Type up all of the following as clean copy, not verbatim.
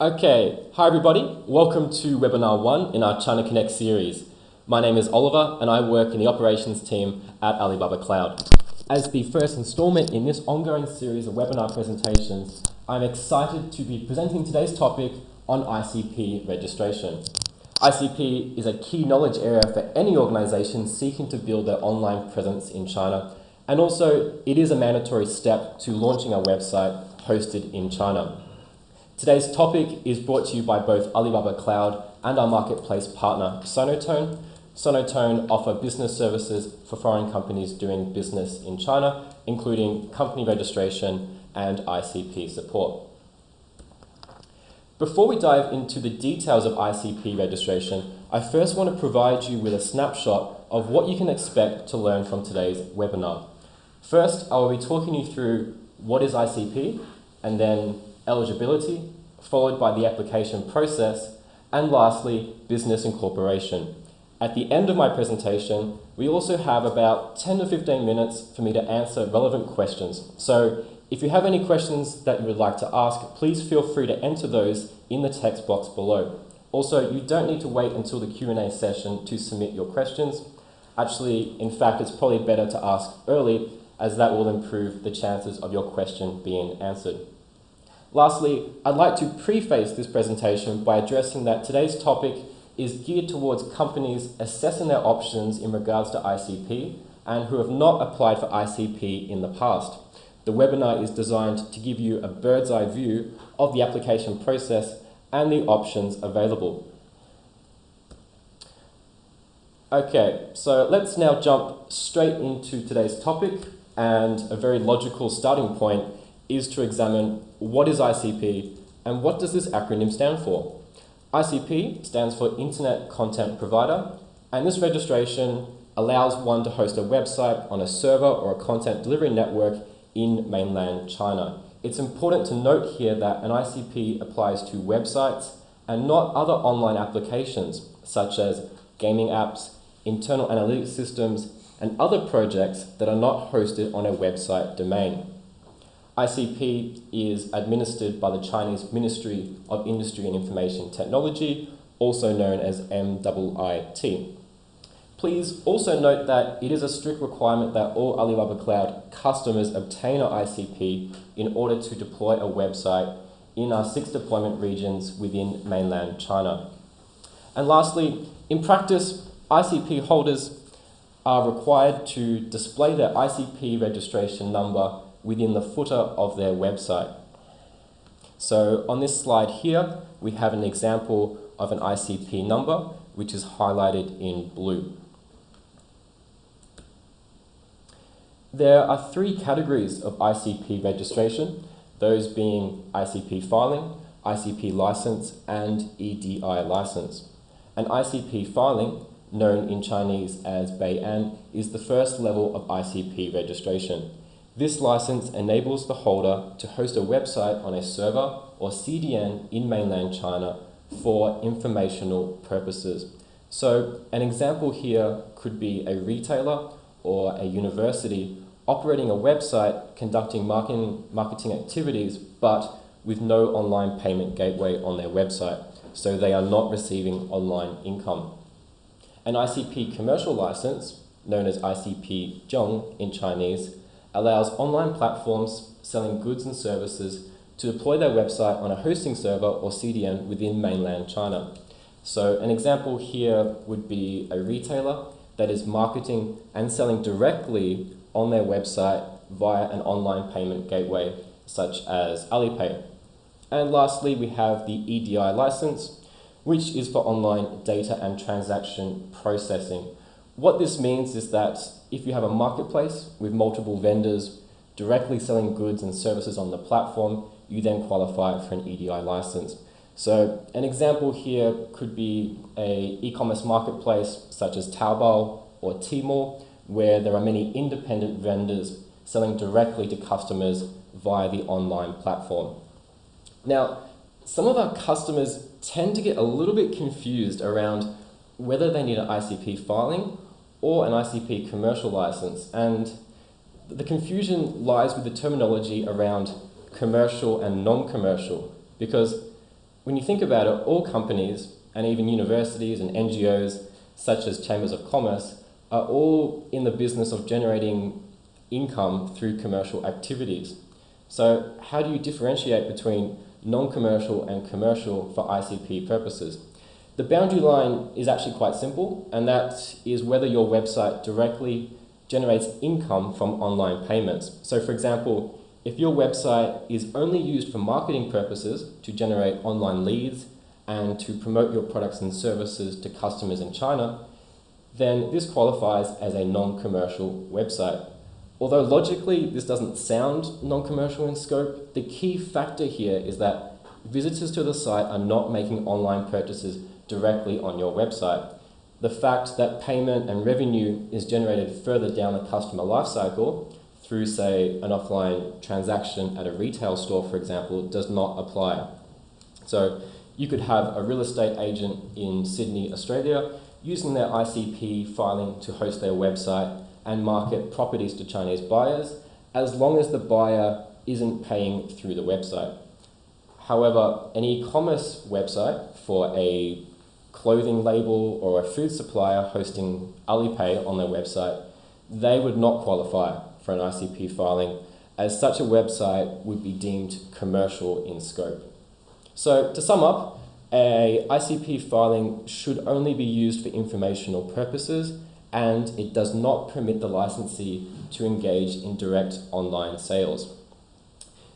Okay, hi everybody. Welcome to Webinar 1 in our China Connect series. My name is Oliver and I work in the operations team at Alibaba Cloud. As the first installment in this ongoing series of webinar presentations, I'm excited to be presenting today's topic on ICP registration. ICP is a key knowledge area for any organization seeking to build their online presence in China, and also it is a mandatory step to launching a website hosted in China. Today's topic is brought to you by both Alibaba Cloud and our marketplace partner, SINO. SINO offer business services for foreign companies doing business in China, including company registration and ICP support. Before we dive into the details of ICP registration, I first want to provide you with a snapshot of what you can expect to learn from today's webinar. First, I will be talking you through what is ICP, and then eligibility, followed by the application process, and lastly, business incorporation. At the end of my presentation, we also have about 10 to 15 minutes for me to answer relevant questions. So if you have any questions that you would like to ask, please feel free to enter those in the text box below. Also, you don't need to wait until the Q&A session to submit your questions. Actually, in fact, it's probably better to ask early, as that will improve the chances of your question being answered. Lastly, I'd like to preface this presentation by addressing that today's topic is geared towards companies assessing their options in regards to ICP and who have not applied for ICP in the past. The webinar is designed to give you a bird's eye view of the application process and the options available. Okay, so let's now jump straight into today's topic, and a very logical starting point is to examine what is ICP and what does this acronym stand for. ICP stands for Internet Content Provider, and this registration allows one to host a website on a server or a content delivery network in mainland China. It's important to note here that an ICP applies to websites and not other online applications such as gaming apps, internal analytics systems, and other projects that are not hosted on a website domain. ICP is administered by the Chinese Ministry of Industry and Information Technology, also known as MIIT. Please also note that it is a strict requirement that all Alibaba Cloud customers obtain an ICP in order to deploy a website in our 6 deployment regions within mainland China. And lastly, in practice, ICP holders are required to display their ICP registration number within the footer of their website. So on this slide here, we have an example of an ICP number, which is highlighted in blue. There are 3 categories of ICP registration, those being ICP filing, ICP license, and EDI license. An ICP filing, known in Chinese as Bei'an, is the first level of ICP registration. This license enables the holder to host a website on a server or CDN in mainland China for informational purposes. So an example here could be a retailer or a university operating a website conducting marketing activities but with no online payment gateway on their website, so they are not receiving online income. An ICP commercial license, known as ICP Zhong in Chinese, allows online platforms selling goods and services to deploy their website on a hosting server or CDN within mainland China. So an example here would be a retailer that is marketing and selling directly on their website via an online payment gateway such as Alipay. And lastly, we have the EDI license, which is for online data and transaction processing. What this means is that if you have a marketplace with multiple vendors directly selling goods and services on the platform, you then qualify for an EDI license. So an example here could be an e-commerce marketplace such as Taobao or Tmall, where there are many independent vendors selling directly to customers via the online platform. Now, some of our customers tend to get a little bit confused around whether they need an ICP filing or an ICP commercial license, and the confusion lies with the terminology around commercial and non-commercial, because When you think about it, all companies, and even universities and NGOs, such as chambers of commerce, are all in the business of generating income through commercial activities. So how do you differentiate between non-commercial and commercial for ICP purposes? The boundary line is actually quite simple, and that is whether your website directly generates income from online payments. So for example, if your website is only used for marketing purposes to generate online leads and to promote your products and services to customers in China, then this qualifies as a non-commercial website. Although logically this doesn't sound non-commercial in scope, the key factor here is that visitors to the site are not making online purchases directly on your website. The fact that payment and revenue is generated further down the customer lifecycle through, say, an offline transaction at a retail store, for example, does not apply. So you could have a real estate agent in Sydney, Australia, using their ICP filing to host their website and market properties to Chinese buyers, as long as the buyer isn't paying through the website. However, an e-commerce website for a clothing label or a food supplier hosting Alipay on their website, they would not qualify for an ICP filing, as such a website would be deemed commercial in scope. So to sum up, a ICP filing should only be used for informational purposes, and it does not permit the licensee to engage in direct online sales.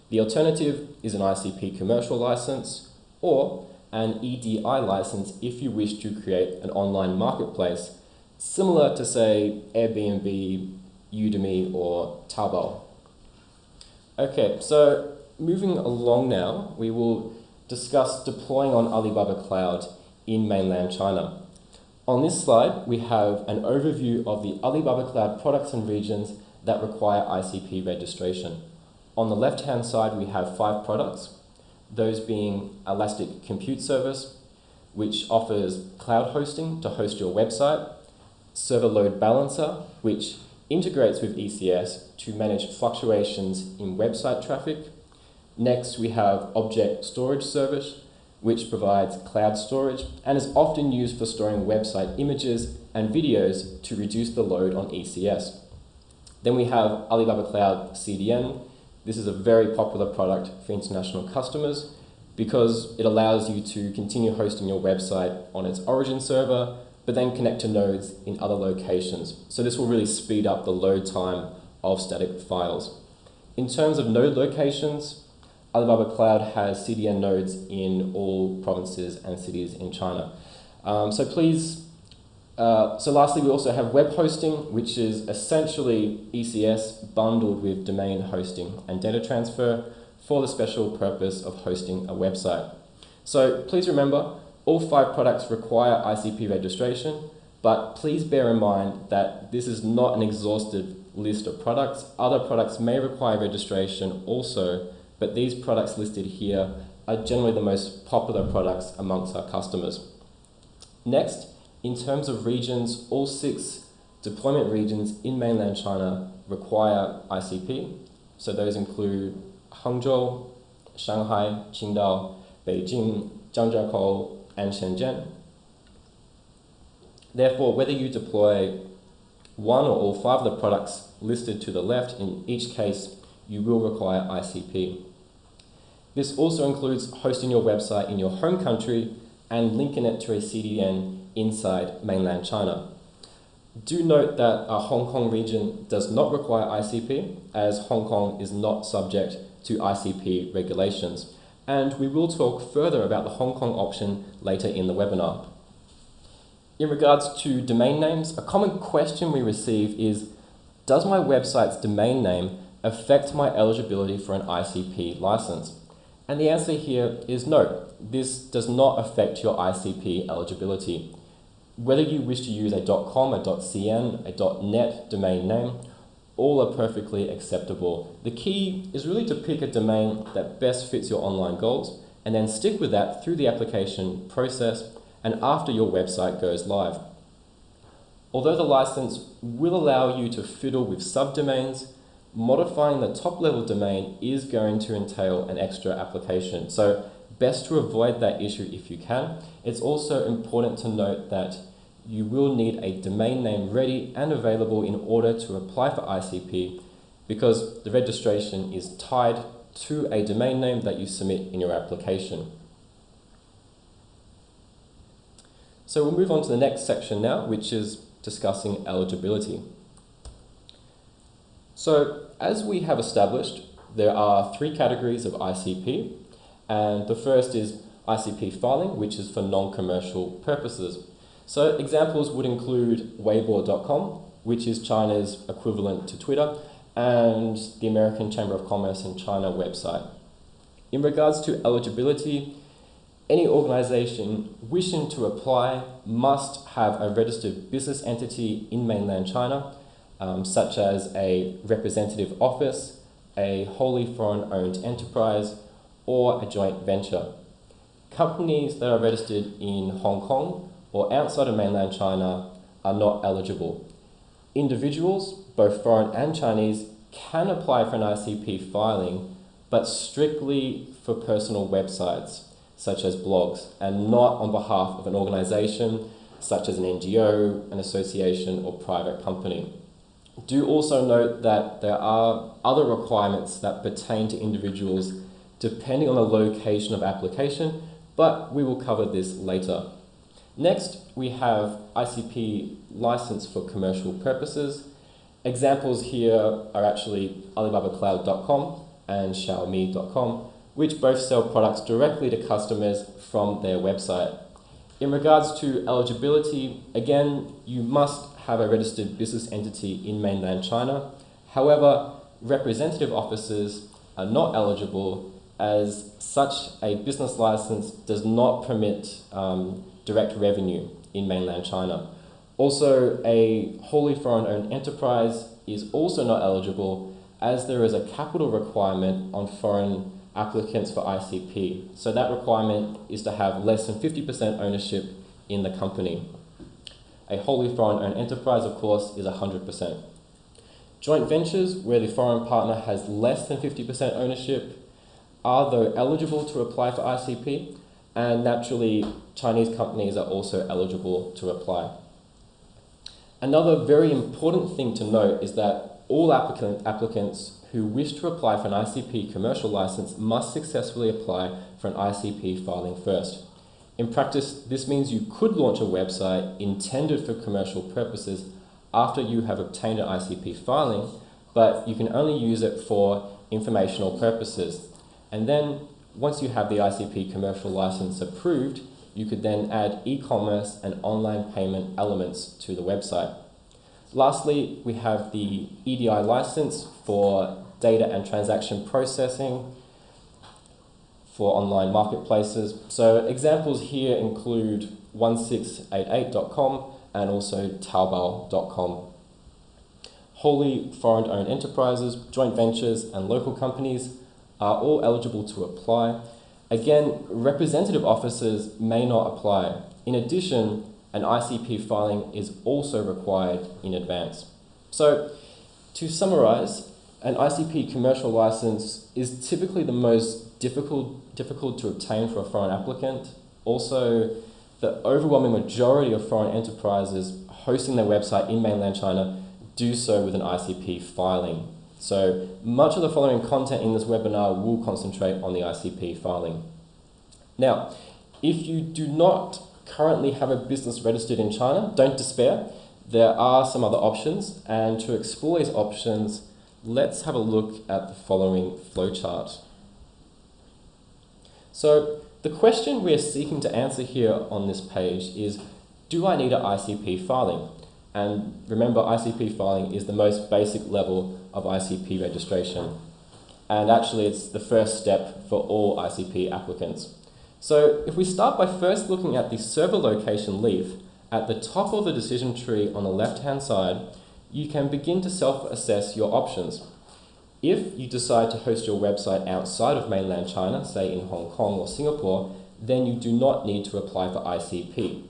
The alternative is an ICP commercial license or an EDI license if you wish to create an online marketplace, similar to, say, Airbnb, Udemy, or Taobao. Okay, so moving along now, we will discuss deploying on Alibaba Cloud in mainland China. On this slide, we have an overview of the Alibaba Cloud products and regions that require ICP registration. On the left-hand side, we have 5 products, those being Elastic Compute Service, which offers cloud hosting to host your website, Server Load Balancer, which integrates with ECS to manage fluctuations in website traffic. Next, we have Object Storage Service, which provides cloud storage and is often used for storing website images and videos to reduce the load on ECS. Then we have Alibaba Cloud CDN. This is a very popular product for international customers because it allows you to continue hosting your website on its origin server, but then connect to nodes in other locations. So this will really speed up the load time of static files. In terms of node locations, Alibaba Cloud has CDN nodes in all provinces and cities in China. So lastly, we also have web hosting, which is essentially ECS bundled with domain hosting and data transfer for the special purpose of hosting a website. So please remember, all 5 products require ICP registration, but please bear in mind that this is not an exhaustive list of products. Other products may require registration also, but these products listed here are generally the most popular products amongst our customers. Next, in terms of regions, all 6 deployment regions in mainland China require ICP. So those include Hangzhou, Shanghai, Qingdao, Beijing, Zhangjiakou, and Shenzhen. Therefore, whether you deploy 1 or all 5 of the products listed to the left, in each case, you will require ICP. This also includes hosting your website in your home country and linking it to a CDN inside mainland China. Do note that our Hong Kong region does not require ICP, as Hong Kong is not subject to ICP regulations. And we will talk further about the Hong Kong option later in the webinar. In regards to domain names, a common question we receive is, does my website's domain name affect my eligibility for an ICP license? And the answer here is no. This does not affect your ICP eligibility. Whether you wish to use a .com, a .cn, a .net domain name, all are perfectly acceptable. The key is really to pick a domain that best fits your online goals and then stick with that through the application process and after your website goes live. Although the license will allow you to fiddle with subdomains, modifying the top-level domain is going to entail an extra application. So best to avoid that issue if you can. It's also important to note that you will need a domain name ready and available in order to apply for ICP, because the registration is tied to a domain name that you submit in your application. So we'll move on to the next section now, which is discussing eligibility. So as we have established, there are three categories of ICP, and the first is ICP filing, which is for non-commercial purposes. So examples would include Weibo.com, which is China's equivalent to Twitter, and the American Chamber of Commerce in China website. In regards to eligibility, any organization wishing to apply must have a registered business entity in mainland China, such as a representative office, a wholly foreign-owned enterprise, or a joint venture. Companies that are registered in Hong Kong or outside of mainland China are not eligible. Individuals, both foreign and Chinese, can apply for an ICP filing, but strictly for personal websites, such as blogs, and not on behalf of an organization, such as an NGO, an association, or private company. Do also note that there are other requirements that pertain to individuals depending on the location of application, but we will cover this later. Next, we have ICP license for commercial purposes. Examples here are actually alibabacloud.com and xiaomi.com, which both sell products directly to customers from their website. In regards to eligibility, again, you must have a registered business entity in mainland China. However, representative offices are not eligible, as such a business license does not permit direct revenue in mainland China. Also, a wholly foreign-owned enterprise is also not eligible, as there is a capital requirement on foreign applicants for ICP. So that requirement is to have less than 50% ownership in the company. A wholly foreign-owned enterprise, of course, is 100%. Joint ventures, where the foreign partner has less than 50% ownership, are though eligible to apply for ICP, and naturally Chinese companies are also eligible to apply. Another very important thing to note is that all applicants who wish to apply for an ICP commercial license must successfully apply for an ICP filing first. In practice, this means you could launch a website intended for commercial purposes after you have obtained an ICP filing, but you can only use it for informational purposes. And then, once you have the ICP commercial license approved, you could then add e-commerce and online payment elements to the website. Lastly, we have the EDI license for data and transaction processing for online marketplaces. So examples here include 1688.com and also Taobao.com. Wholly foreign-owned enterprises, joint ventures, and local companies are all eligible to apply. Again, representative offices may not apply. In addition, an ICP filing is also required in advance. So, to summarize, an ICP commercial license is typically the most difficult to obtain for a foreign applicant. Also, the overwhelming majority of foreign enterprises hosting their website in mainland China do so with an ICP filing. So much of the following content in this webinar will concentrate on the ICP filing. Now, if you do not currently have a business registered in China, don't despair. There are some other options, and to explore these options, let's have a look at the following flowchart. So the question we're seeking to answer here on this page is, do I need an ICP filing? And remember, ICP filing is the most basic level of ICP registration. And actually, it's the first step for all ICP applicants. So if we start by first looking at the server location leaf, at the top of the decision tree on the left-hand side, you can begin to self-assess your options. If you decide to host your website outside of mainland China, say in Hong Kong or Singapore, then you do not need to apply for ICP.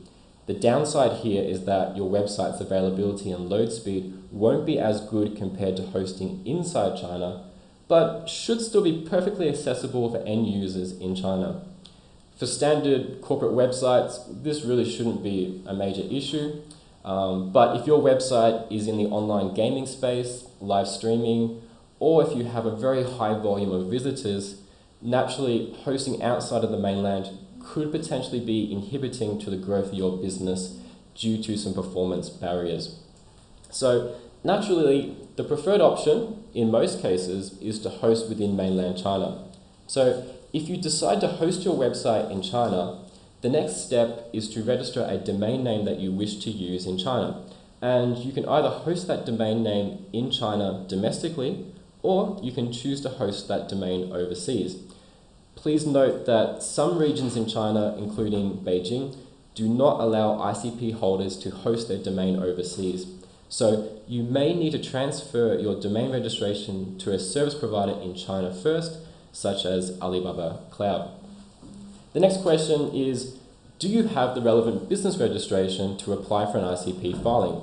The downside here is that your website's availability and load speed won't be as good compared to hosting inside China, but should still be perfectly accessible for end users in China. For standard corporate websites, this really shouldn't be a major issue. But if your website is in the online gaming space, live streaming, or if you have a very high volume of visitors, naturally hosting outside of the mainland could potentially be inhibiting to the growth of your business due to some performance barriers. So naturally, the preferred option in most cases is to host within mainland China. So if you decide to host your website in China, the next step is to register a domain name that you wish to use in China. And you can either host that domain name in China domestically, or you can choose to host that domain overseas. Please note that some regions in China, including Beijing, do not allow ICP holders to host their domain overseas. So you may need to transfer your domain registration to a service provider in China first, such as Alibaba Cloud. The next question is, do you have the relevant business registration to apply for an ICP filing?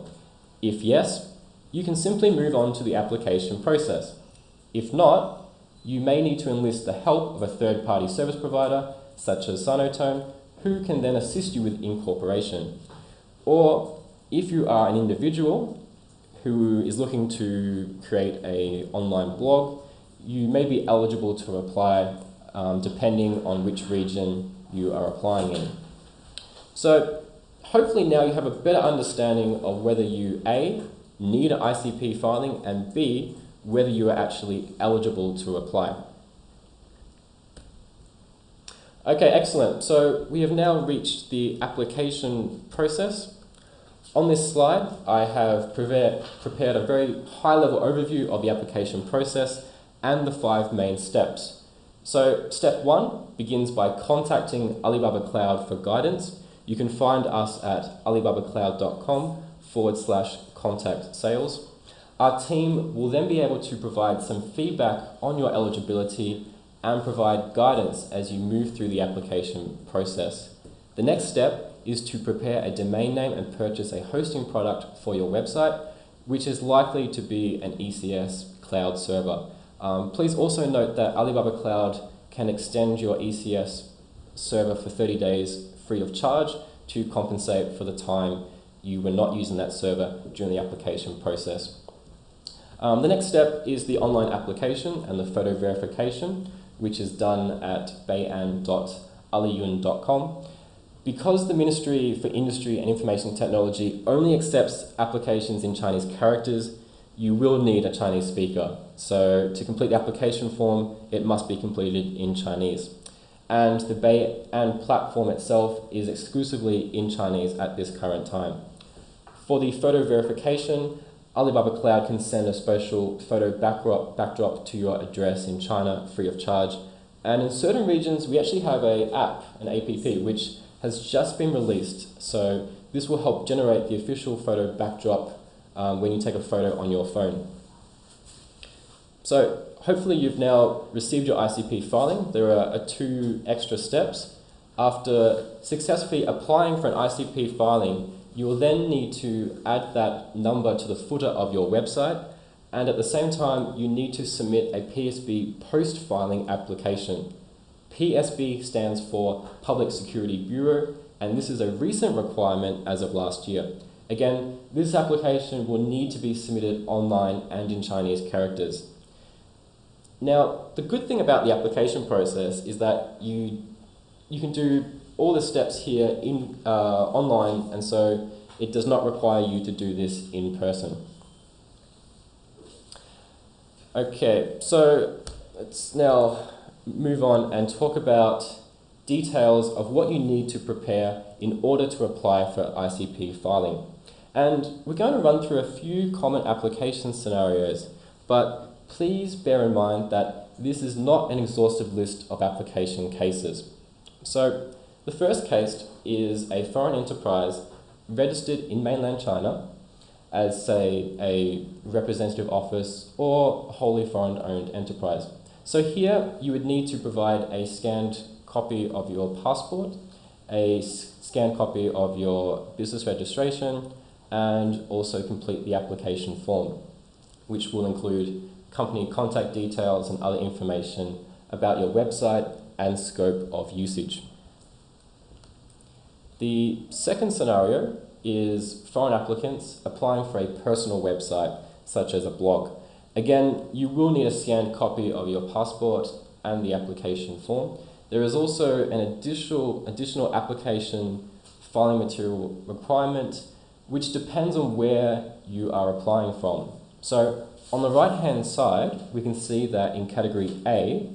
If yes, you can simply move on to the application process. If not, you may need to enlist the help of a third-party service provider, such as SINO, who can then assist you with incorporation. Or if you are an individual who is looking to create an online blog, you may be eligible to apply depending on which region you are applying in. So hopefully now you have a better understanding of whether you A, need an ICP filing, and B, whether you are actually eligible to apply. Okay, excellent. So we have now reached the application process. On this slide, I have prepared a very high-level overview of the application process and the 5 main steps. So step 1 begins by contacting Alibaba Cloud for guidance. You can find us at alibabacloud.com/contact sales. Our team will then be able to provide some feedback on your eligibility and provide guidance as you move through the application process. The next step is to prepare a domain name and purchase a hosting product for your website, which is likely to be an ECS cloud server. Please also note that Alibaba Cloud can extend your ECS server for 30 days free of charge to compensate for the time you were not using that server during the application process. The next step is the online application and the photo verification, which is done at bayan.aliyun.com. Because the Ministry for Industry and Information Technology only accepts applications in Chinese characters, you will need a Chinese speaker. So to complete the application form, it must be completed in Chinese. And the Bayan platform itself is exclusively in Chinese at this current time. For the photo verification, Alibaba Cloud can send a special photo backdrop to your address in China free of charge. And in certain regions, we actually have an app, which has just been released. So this will help generate the official photo backdrop when you take a photo on your phone. So hopefully you've now received your ICP filing. There are 2 extra steps. After successfully applying for an ICP filing, you will then need to add that number to the footer of your website, and at the same time you need to submit a PSB Post-filing application. PSB stands for Public Security Bureau, and this is a recent requirement as of last year. Again, this application will need to be submitted online and in Chinese characters. Now, the good thing about the application process is that you can do all the steps here online, and so it does not require you to do this in person. Okay, so let's now move on and talk about details of what you need to prepare in order to apply for ICP filing. And we're going to run through a few common application scenarios, but please bear in mind that this is not an exhaustive list of application cases. So the first case is a foreign enterprise registered in mainland China as, say, a representative office or wholly foreign-owned enterprise. So here you would need to provide a scanned copy of your passport, a scanned copy of your business registration, and also complete the application form, which will include company contact details and other information about your website and scope of usage. The second scenario is foreign applicants applying for a personal website, such as a blog. Again, you will need a scanned copy of your passport and the application form. There is also an additional application filing material requirement, which depends on where you are applying from. So on the right-hand side, we can see that in category A,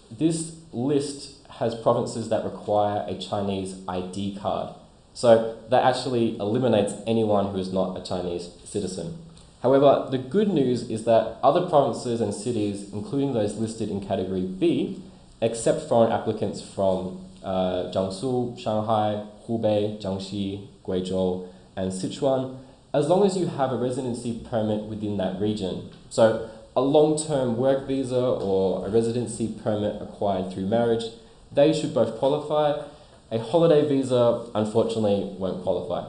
this list has provinces that require a Chinese ID card. So that actually eliminates anyone who is not a Chinese citizen. However, the good news is that other provinces and cities, including those listed in category B, accept foreign applicants from Jiangsu, Shanghai, Hubei, Jiangxi, Guizhou, and Sichuan, as long as you have a residency permit within that region. So a long-term work visa or a residency permit acquired through marriage, they should both qualify. A holiday visa, unfortunately, won't qualify.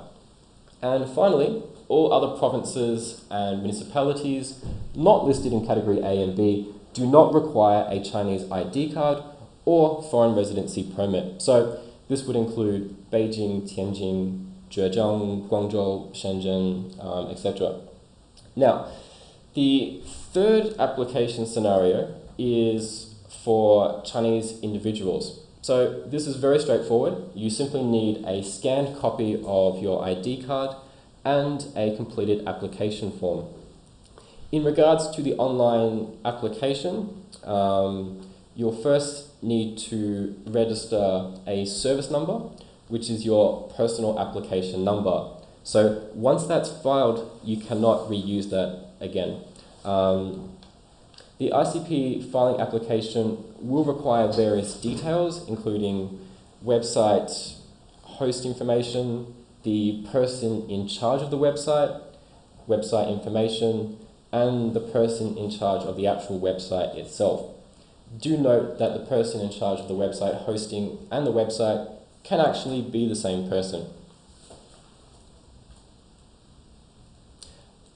And finally, all other provinces and municipalities not listed in category A and B do not require a Chinese ID card or foreign residency permit. So this would include Beijing, Tianjin, Zhejiang, Guangzhou, Shenzhen, etc. Now, the third application scenario is for Chinese individuals. So this is very straightforward. You simply need a scanned copy of your ID card and a completed application form. In regards to the online application, you'll first need to register a service number, which is your personal application number. So once that's filed, you cannot reuse that again. The ICP filing application will require various details, including website host information, the person in charge of the website, website information, and the person in charge of the actual website itself. Do note that the person in charge of the website hosting and the website can actually be the same person.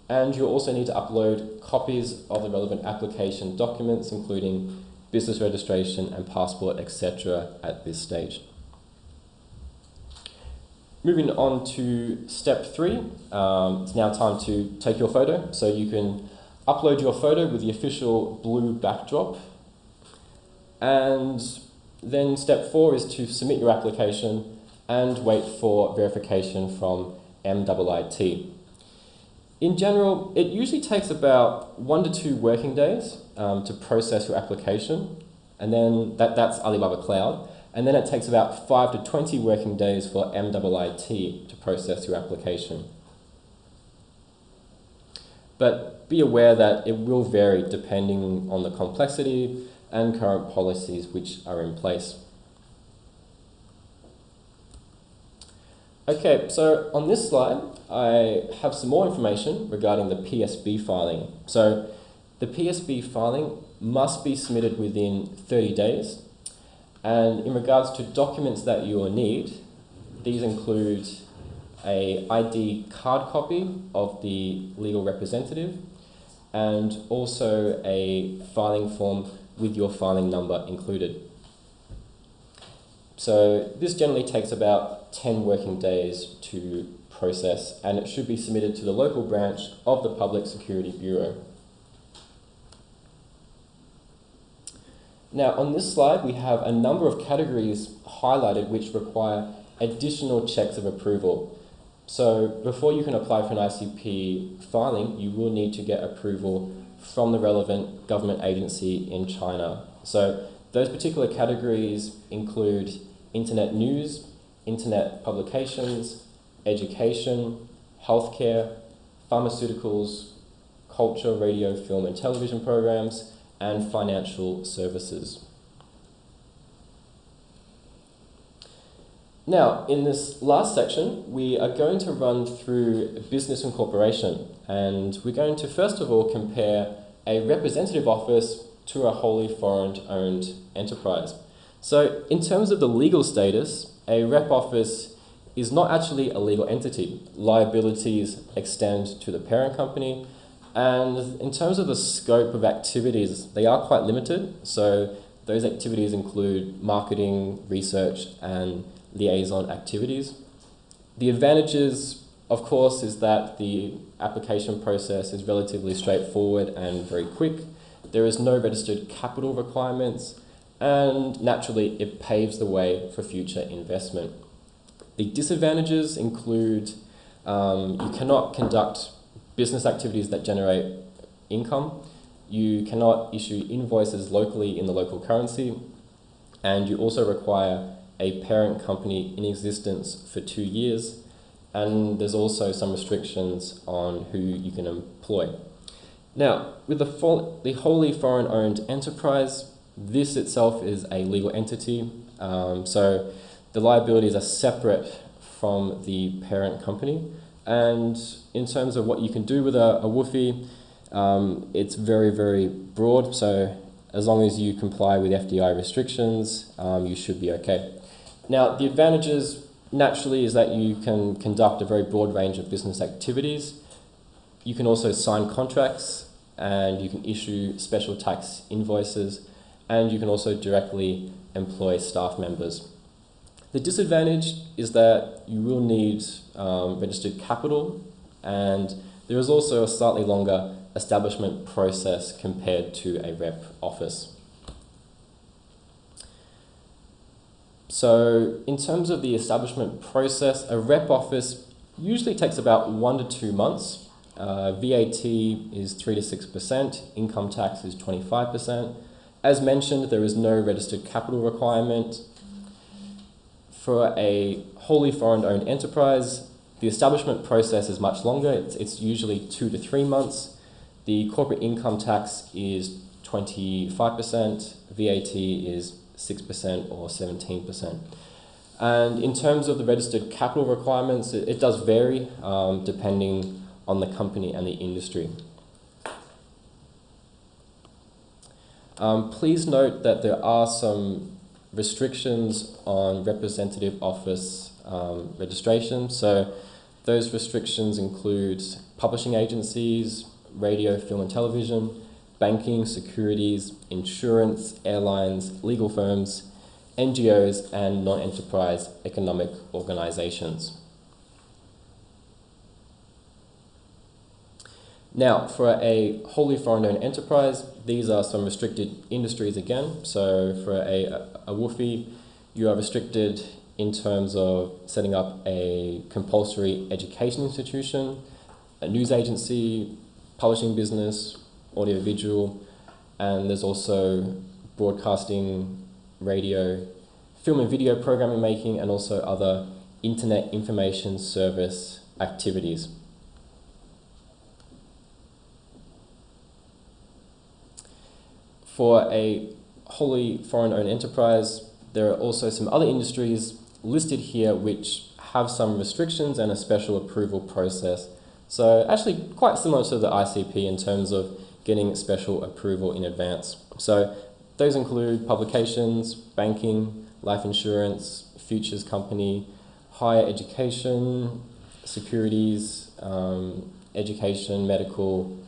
And you'll also need to upload copies of the relevant application documents, including business registration and passport, etc. at this stage. Moving on to step 3, it's now time to take your photo. So you can upload your photo with the official blue backdrop. And then step 4 is to submit your application and wait for verification from MIIT. In general, it usually takes about 1 to 2 working days to process your application, and then that's Alibaba Cloud. And then it takes about 5 to 20 working days for MIIT to process your application. But be aware that it will vary depending on the complexity and current policies which are in place. Okay, so on this slide, I have some more information regarding the PSB filing. So the PSB filing must be submitted within 30 days. And in regards to documents that you will need, these include a ID card copy of the legal representative and also a filing form with your filing number included. So this generally takes about 10 working days to process, and it should be submitted to the local branch of the Public Security Bureau. Now on this slide we have a number of categories highlighted which require additional checks of approval. So before you can apply for an ICP filing, you will need to get approval from the relevant government agency in China. So those particular categories include internet news, internet publications, education, healthcare, pharmaceuticals, culture, radio, film and television programs, and financial services. Now, in this last section, we are going to run through business incorporation, and we're going to first of all compare a representative office to a wholly foreign-owned enterprise. So, in terms of the legal status, a rep office is not actually a legal entity. Liabilities extend to the parent company, and in terms of the scope of activities, they are quite limited. So those activities include marketing, research, and liaison activities. The advantages, of course, is that the application process is relatively straightforward and very quick. There is no registered capital requirements, and naturally it paves the way for future investment. The disadvantages include you cannot conduct business activities that generate income, you cannot issue invoices locally in the local currency, and you also require a parent company in existence for 2 years, and there's also some restrictions on who you can employ. Now, with the wholly foreign-owned enterprise, this itself is a legal entity, so the liabilities are separate from the parent company, and in terms of what you can do with a WFOE, it's very, very broad, so as long as you comply with FDI restrictions, you should be okay. Now, the advantages naturally is that you can conduct a very broad range of business activities. You can also sign contracts, and you can issue special tax invoices, and you can also directly employ staff members. The disadvantage is that you will need registered capital, and there is also a slightly longer establishment process compared to a rep office. So in terms of the establishment process, a rep office usually takes about 1 to 2 months. VAT is 3 to 6%, income tax is 25%. As mentioned, there is no registered capital requirement. For a wholly foreign-owned enterprise, the establishment process is much longer. It's usually 2 to 3 months. The corporate income tax is 25%, VAT is 6% or 17%. And in terms of the registered capital requirements, it does vary depending on the company and the industry. Please note that there are some restrictions on representative office registration. So those restrictions include publishing agencies, radio, film and television, banking, securities, insurance, airlines, legal firms, NGOs, and non-enterprise economic organizations. Now, for a wholly foreign-owned enterprise, these are some restricted industries again. So for a WFOE, you are restricted in terms of setting up a compulsory education institution, a news agency, publishing business, audiovisual, and there's also broadcasting, radio, film and video programming making, and also other internet information service activities. For a wholly foreign-owned enterprise, there are also some other industries listed here which have some restrictions and a special approval process. So actually quite similar to the ICP in terms of getting special approval in advance. So those include publications, banking, life insurance, futures company, higher education, securities, education, medical,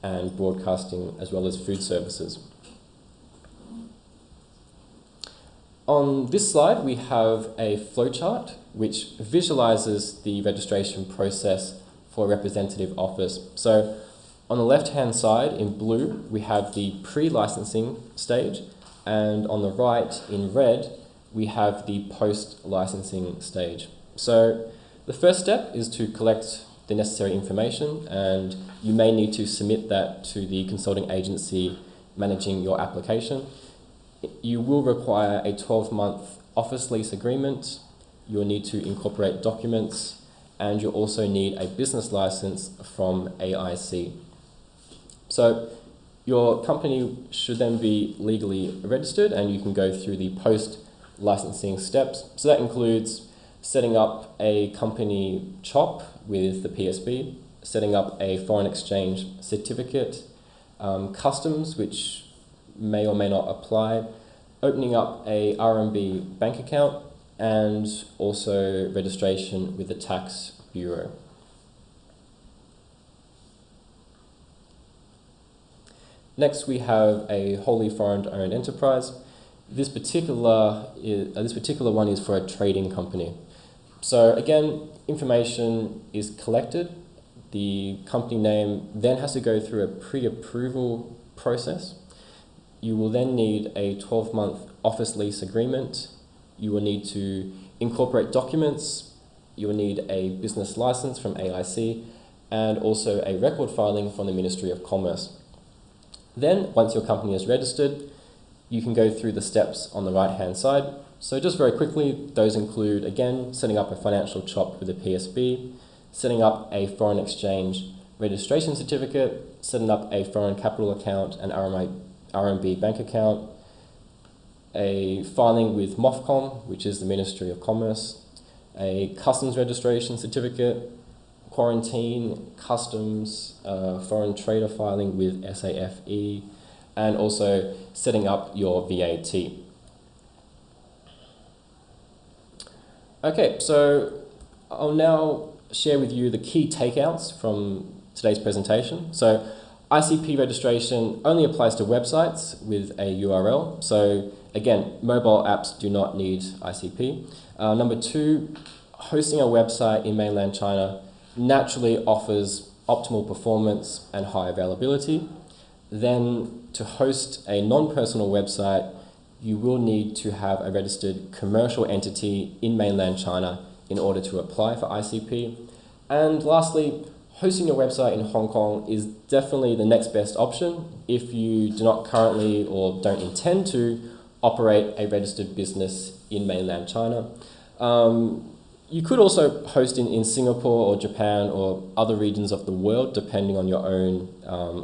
and broadcasting, as well as food services. On this slide, we have a flowchart which visualizes the registration process for a representative office. So on the left-hand side in blue, we have the pre-licensing stage, and on the right in red, we have the post-licensing stage. So the first step is to collect the necessary information, and you may need to submit that to the consulting agency managing your application. You will require a 12-month office lease agreement, you'll need to incorporate documents, and you'll also need a business license from AIC. So your company should then be legally registered, and you can go through the post-licensing steps. So that includes setting up a company CHOP with the PSB, setting up a foreign exchange certificate, customs, which may or may not apply, opening up a RMB bank account, and also registration with the tax bureau. Next, we have a wholly foreign-owned enterprise. This particular one is for a trading company. So again, information is collected. The company name then has to go through a pre-approval process. You will then need a 12-month office lease agreement. You will need to incorporate documents. You will need a business license from AIC and also a record filing from the Ministry of Commerce. Then, once your company is registered, you can go through the steps on the right-hand side. So just very quickly, those include, again, setting up a financial CHOP with a PSB, setting up a foreign exchange registration certificate, setting up a foreign capital account and RMB bank account, a filing with MOFCOM, which is the Ministry of Commerce, a customs registration certificate, quarantine, customs, foreign trader filing with SAFE, and also setting up your VAT. Okay, so I'll now share with you the key takeouts from today's presentation. So ICP registration only applies to websites with a URL. So again, mobile apps do not need ICP. Number two, hosting a website in mainland China naturally offers optimal performance and high availability. Then to host a non-personal website, you will need to have a registered commercial entity in mainland China in order to apply for ICP. And lastly, hosting your website in Hong Kong is definitely the next best option if you do not currently or don't intend to operate a registered business in mainland China. You could also host in Singapore or Japan or other regions of the world, depending on your own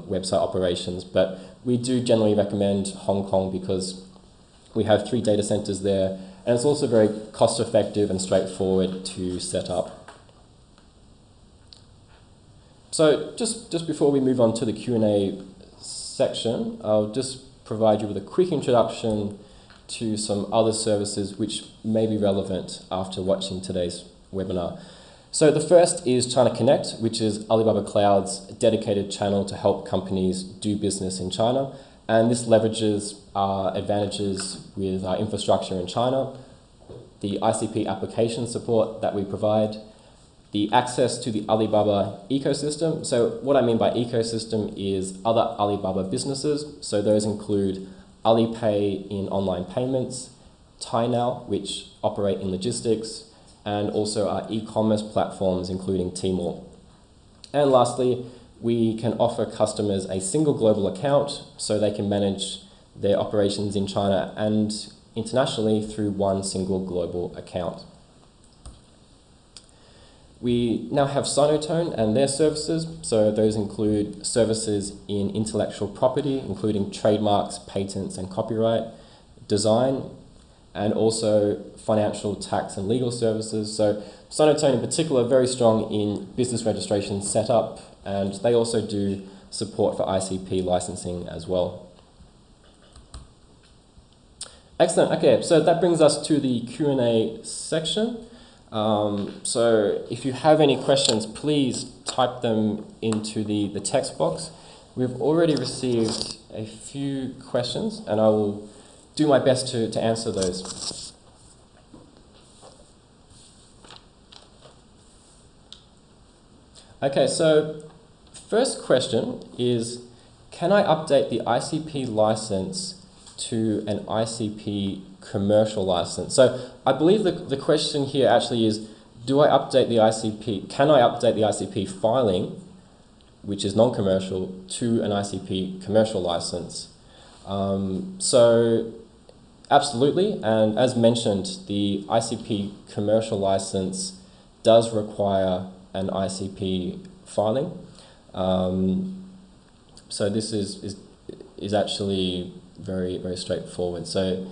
website operations. But we do generally recommend Hong Kong because we have 3 data centers there, and it's also very cost effective and straightforward to set up. So just before we move on to the Q&A section, I'll just provide you with a quick introduction to some other services which may be relevant after watching today's webinar. So the first is China Connect, which is Alibaba Cloud's dedicated channel to help companies do business in China. And this leverages our advantages with our infrastructure in China, the ICP application support that we provide, the access to the Alibaba ecosystem. So what I mean by ecosystem is other Alibaba businesses. So those include Alipay in online payments, TaiNow, which operate in logistics, and also our e-commerce platforms, including Tmall. And lastly, we can offer customers a single global account so they can manage their operations in China and internationally through one single global account. We now have SINO and their services, so those include services in intellectual property, including trademarks, patents and copyright, design, and also financial, tax and legal services. So SINO in particular are very strong in business registration setup, and they also do support for ICP licensing as well. Excellent, okay, so that brings us to the Q&A section. So if you have any questions, please type them into the text box. We've already received a few questions and I will do my best to answer those. Okay, so first question is, can I update the ICP license to an ICP commercial license? So I believe the question here actually is, do I update the ICP, can I update the ICP filing, which is non-commercial, to an ICP commercial license? So absolutely, and as mentioned, the ICP commercial license does require an ICP filing. So this is actually very, very straightforward. So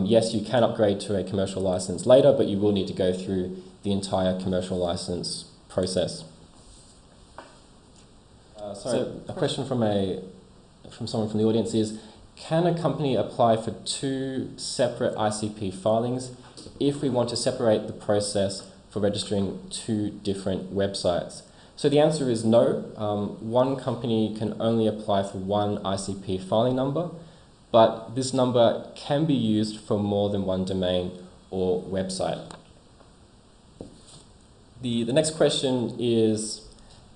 yes, you can upgrade to a commercial license later, but you will need to go through the entire commercial license process. So a question from someone from the audience is, can a company apply for 2 separate ICP filings if we want to separate the process for registering 2 different websites? So the answer is no. One company can only apply for one ICP filing number, but this number can be used for more than one domain or website. The next question is,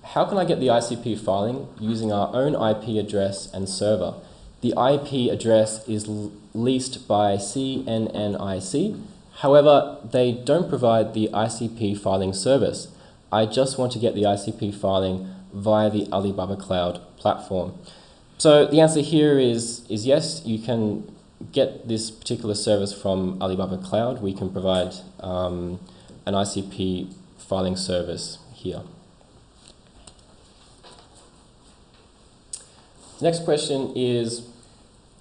how can I get the ICP filing using our own IP address and server? The IP address is leased by CNNIC. However, they don't provide the ICP filing service. I just want to get the ICP filing via the Alibaba Cloud platform. So the answer here is yes, you can get this particular service from Alibaba Cloud. We can provide an ICP filing service here. The next question is,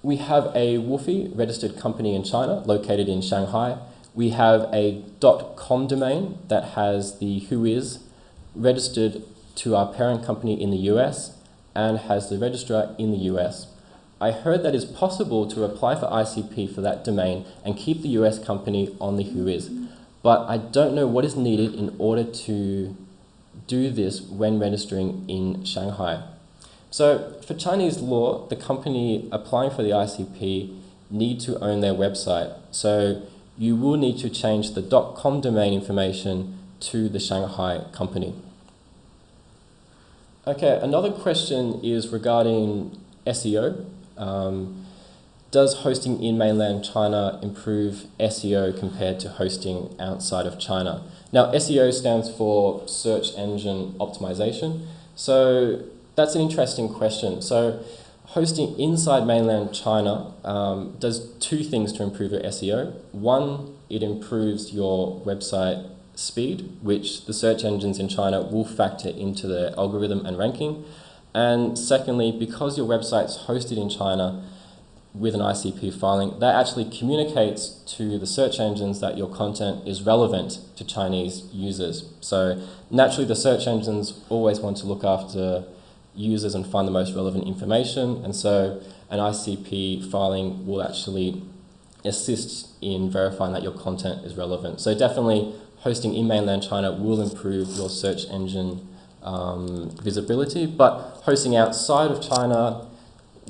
we have a WFOE registered company in China located in Shanghai. We have a .com domain that has the whois registered to our parent company in the US and has the registrar in the US. I heard that it's possible to apply for ICP for that domain and keep the US company on the whois, but I don't know what is needed in order to do this when registering in Shanghai. So for Chinese law, the company applying for the ICP need to own their website. So you will need to change the .com domain information to the Shanghai company. Okay, another question is regarding SEO. Does hosting in mainland China improve SEO compared to hosting outside of China? Now, SEO stands for Search Engine Optimization. So that's an interesting question. So hosting inside mainland China does two things to improve your SEO. One, it improves your website speed, which the search engines in China will factor into their algorithm and ranking. And secondly, because your website's hosted in China with an ICP filing, that actually communicates to the search engines that your content is relevant to Chinese users. So naturally, the search engines always want to look after users and find the most relevant information, and so an ICP filing will actually assist in verifying that your content is relevant. So definitely hosting in mainland China will improve your search engine visibility, but hosting outside of China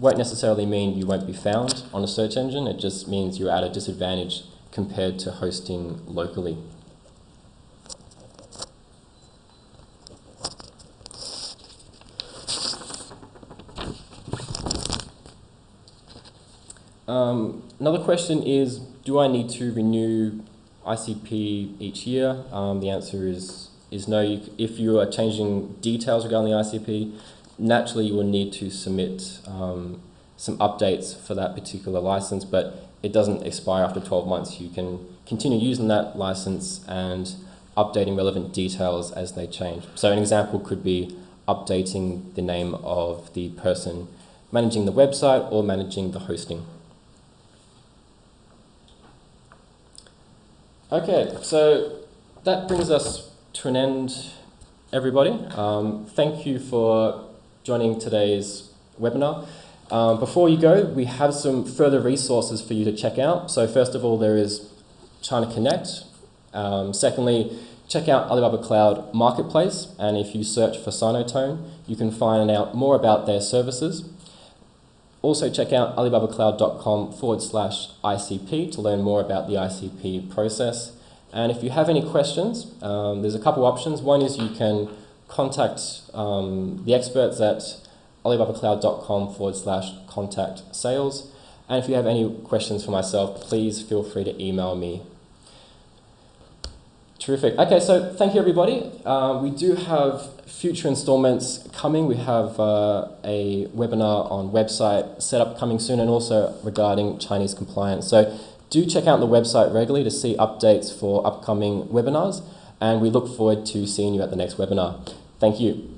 won't necessarily mean you won't be found on a search engine. It just means you're at a disadvantage compared to hosting locally. Another question is, do I need to renew ICP each year? The answer is no. If you are changing details regarding the ICP, naturally you will need to submit some updates for that particular license, but it doesn't expire after 12 months. You can continue using that license and updating relevant details as they change. So an example could be updating the name of the person managing the website or managing the hosting. Okay, so that brings us to an end, everybody. Thank you for joining today's webinar. Before you go, we have some further resources for you to check out. So first of all, there is China Connect. Secondly, check out Alibaba Cloud Marketplace, and if you search for SINO, you can find out more about their services. Also check out alibabacloud.com/ICP to learn more about the ICP process. And if you have any questions, there's a couple options. One is you can contact the experts at alibabacloud.com/contact sales. And if you have any questions for myself, please feel free to email me. Terrific. Okay, so thank you, everybody. We do have future installments coming. We have a webinar on website setup coming soon, and also regarding Chinese compliance. So do check out the website regularly to see updates for upcoming webinars, and we look forward to seeing you at the next webinar. Thank you.